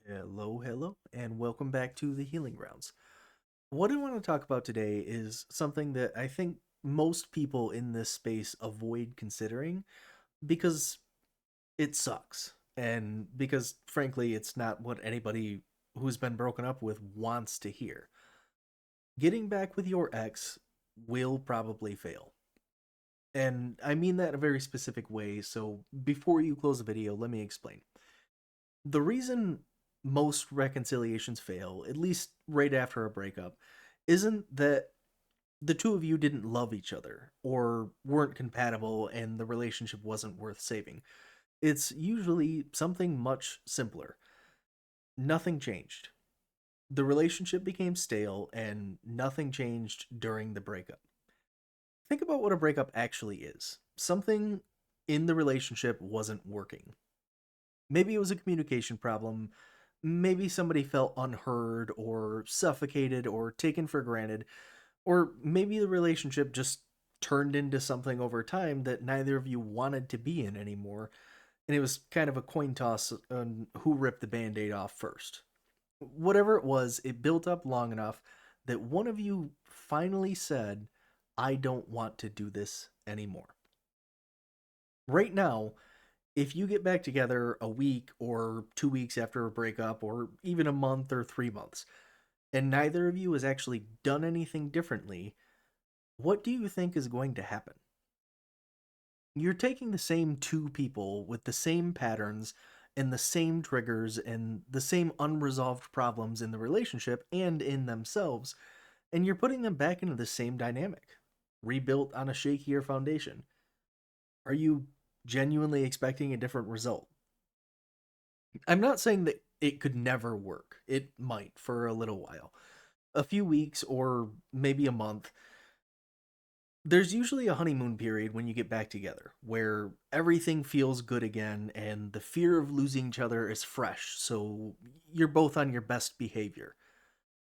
Hello, hello, and welcome back to the Healing Grounds. What I want to talk about today is something that I think most people in this space avoid considering because it sucks. And because, frankly, it's not what anybody who's been broken up with wants to hear. Getting back with your ex will probably fail. And I mean that in a very specific way, so before you close the video, let me explain. The reason most reconciliations fail, at least right after a breakup, isn't that the two of you didn't love each other or weren't compatible and the relationship wasn't worth saving. It's usually something much simpler. Nothing changed. The relationship became stale and nothing changed during the breakup. Think about what a breakup actually is. Something in the relationship wasn't working. Maybe it was a communication problem. Maybe somebody felt unheard or suffocated or taken for granted. Or maybe the relationship just turned into something over time that neither of you wanted to be in anymore. And it was kind of a coin toss on who ripped the band aid off first. Whatever it was, it built up long enough that one of you finally said, I don't want to do this anymore. Right now, if you get back together a week or 2 weeks after a breakup, or even a month or 3 months, and neither of you has actually done anything differently, what do you think is going to happen? You're taking the same two people with the same patterns and the same triggers and the same unresolved problems in the relationship and in themselves, and you're putting them back into the same dynamic, rebuilt on a shakier foundation. Are you genuinely expecting a different result? I'm not saying that it could never work. It might for a little while. A few weeks or maybe a month. There's usually a honeymoon period when you get back together where everything feels good again and the fear of losing each other is fresh, so you're both on your best behavior.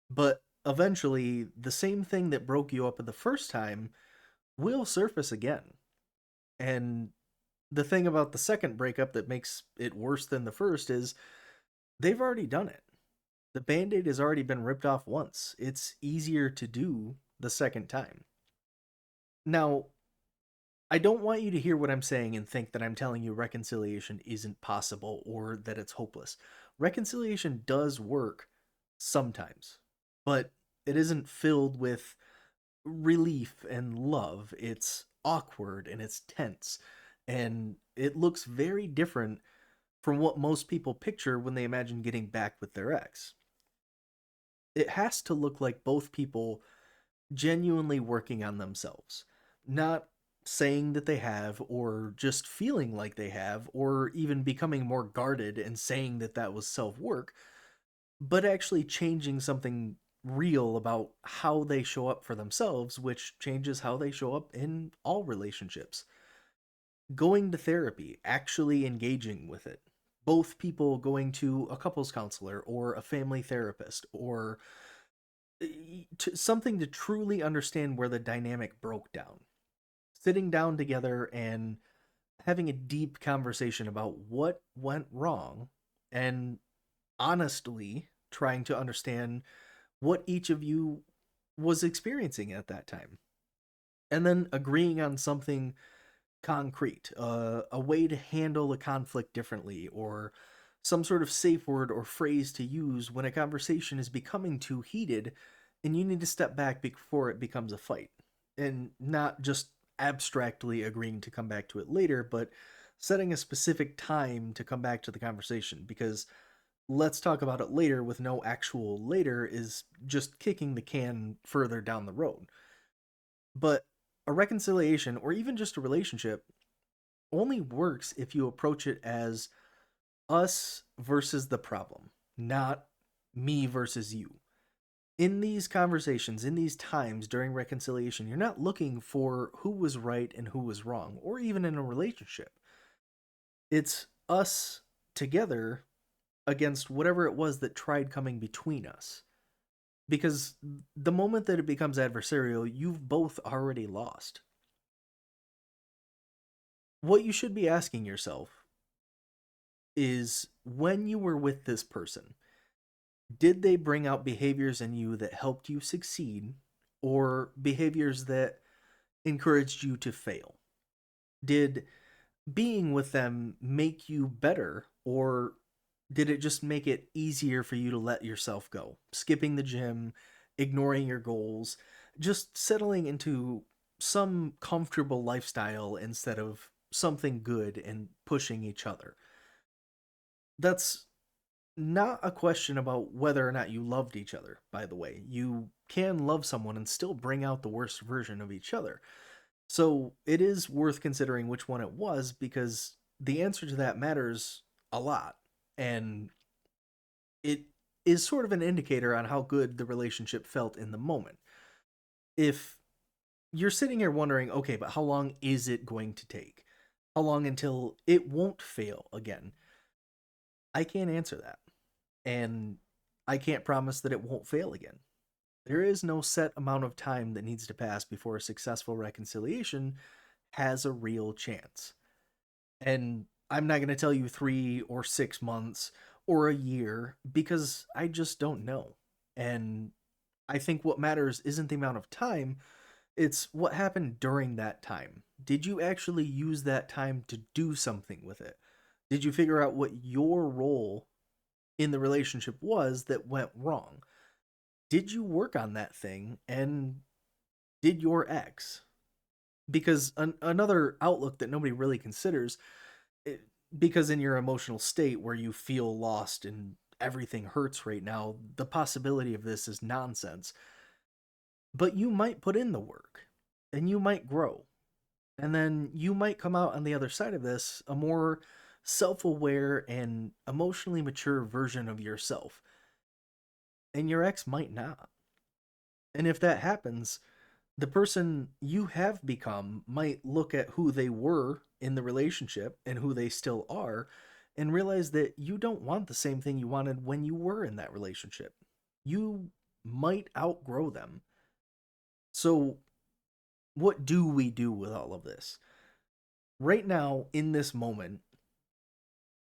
But eventually, the same thing that broke you up the first time will surface again. And the thing about the second breakup that makes it worse than the first is they've already done it. The band aid has already been ripped off once. It's easier to do the second time. Now, I don't want you to hear what I'm saying and think that I'm telling you reconciliation isn't possible or that it's hopeless. Reconciliation does work sometimes, but it isn't filled with relief and love. It's awkward and it's tense, and it looks very different from what most people picture when they imagine getting back with their ex. It has to look like both people genuinely working on themselves, not saying that they have, or just feeling like they have, or even becoming more guarded and saying that that was self work, but actually changing something real about how they show up for themselves, which changes how they show up in all relationships. Going to therapy, actually engaging with it. Both people going to a couples counselor or a family therapist or something to truly understand where the dynamic broke down. Sitting down together and having a deep conversation about what went wrong and honestly trying to understand what each of you was experiencing at that time. And then agreeing on something concrete, a way to handle a conflict differently, or some sort of safe word or phrase to use when a conversation is becoming too heated and you need to step back before it becomes a fight. And not just abstractly agreeing to come back to it later, but setting a specific time to come back to the conversation because let's talk about it later with no actual later is just kicking the can further down the road. But a reconciliation or even just a relationship only works if you approach it as us versus the problem, not me versus you. In these conversations, in these times during reconciliation, you're not looking for who was right and who was wrong, or even in a relationship. It's us together against whatever it was that tried coming between us. Because the moment that it becomes adversarial, you've both already lost. What you should be asking yourself is when you were with this person. Did they bring out behaviors in you that helped you succeed, or behaviors that encouraged you to fail? Did being with them make you better, or did it just make it easier for you to let yourself go? Skipping the gym, ignoring your goals, just settling into some comfortable lifestyle instead of something good and pushing each other. That's not a question about whether or not you loved each other, by the way. You can love someone and still bring out the worst version of each other. So it is worth considering which one it was, because the answer to that matters a lot. And it is sort of an indicator on how good the relationship felt in the moment. If you're sitting here wondering, okay, but how long is it going to take? How long until it won't fail again? I can't answer that. And I can't promise that it won't fail again. There is no set amount of time that needs to pass before a successful reconciliation has a real chance. And I'm not going to tell you 3 or 6 months or a year, because I just don't know. And I think what matters isn't the amount of time, it's what happened during that time. Did you actually use that time to do something with it? Did you figure out what your role in the relationship was that went wrong? Did you work on that thing? And did your ex? Because another outlook that nobody really considers, it, because in your emotional state where you feel lost and everything hurts right now, the possibility of this is nonsense. But you might put in the work and you might grow. And then you might come out on the other side of this a more self aware and emotionally mature version of yourself. And your ex might not. And if that happens, the person you have become might look at who they were in the relationship and who they still are and realize that you don't want the same thing you wanted when you were in that relationship. You might outgrow them. So, what do we do with all of this? Right now, in this moment,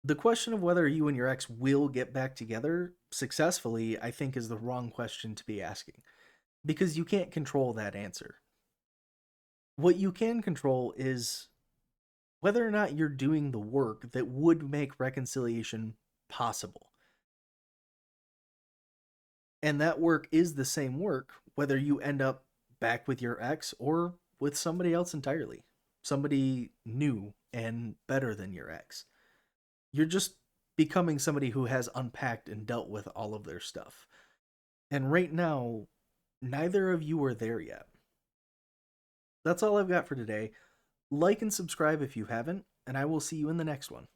the question of whether you and your ex will get back together successfully, I think, is the wrong question to be asking, because you can't control that answer. What you can control is whether or not you're doing the work that would make reconciliation possible. And that work is the same work whether you end up back with your ex or with somebody else entirely, somebody new and better than your ex. You're just becoming somebody who has unpacked and dealt with all of their stuff. And right now, neither of you are there yet. That's all I've got for today. Like and subscribe if you haven't, and I will see you in the next one.